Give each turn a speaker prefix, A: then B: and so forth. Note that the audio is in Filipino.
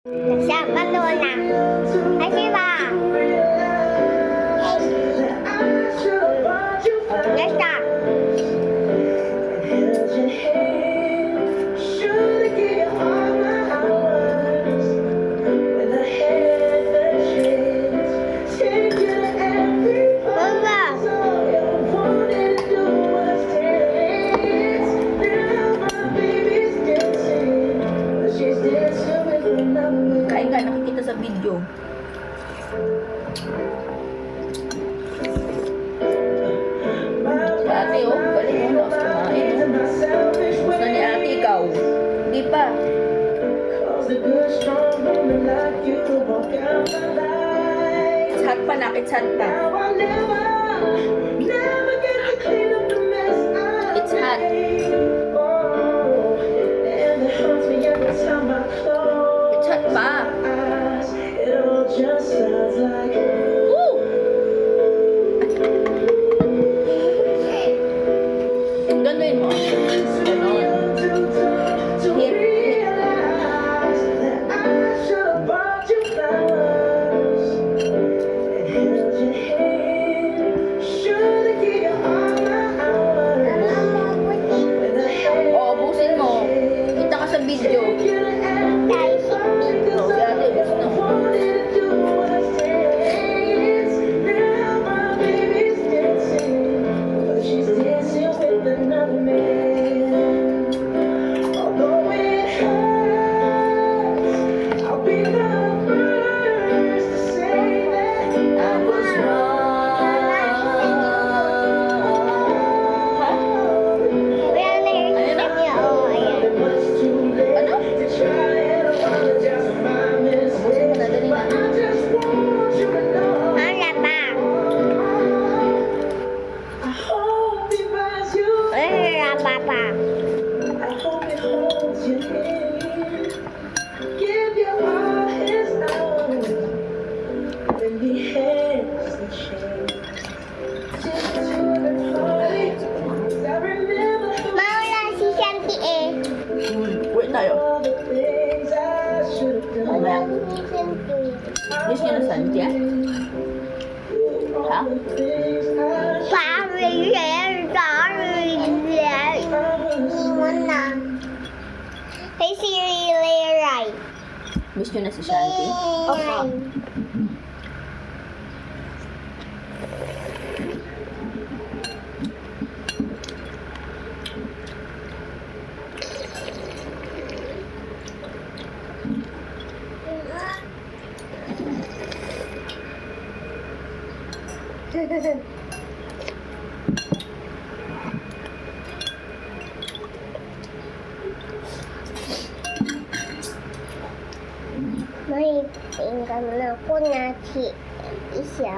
A: 想更多呢，还是吧？没事。
B: Kain ka, nakikita sa video. Si ate, oh, galing mo, tapos kumain. Gusto ni ate, ikaw. Hindi pa. It's hot pa, it's hot pa. It's hot. It's hot pa. Woo! Gano'n mo. Gano'n. Hip, hip. Oo, ubusin mo. Kita ka sa video. Oh, si ate, gusto mo. Uwi tayo. Mamaya. Miss niyo na Santia? Ha? Miss niyo na si Shanti? Opo.
A: May tinggal na ako na si Isya.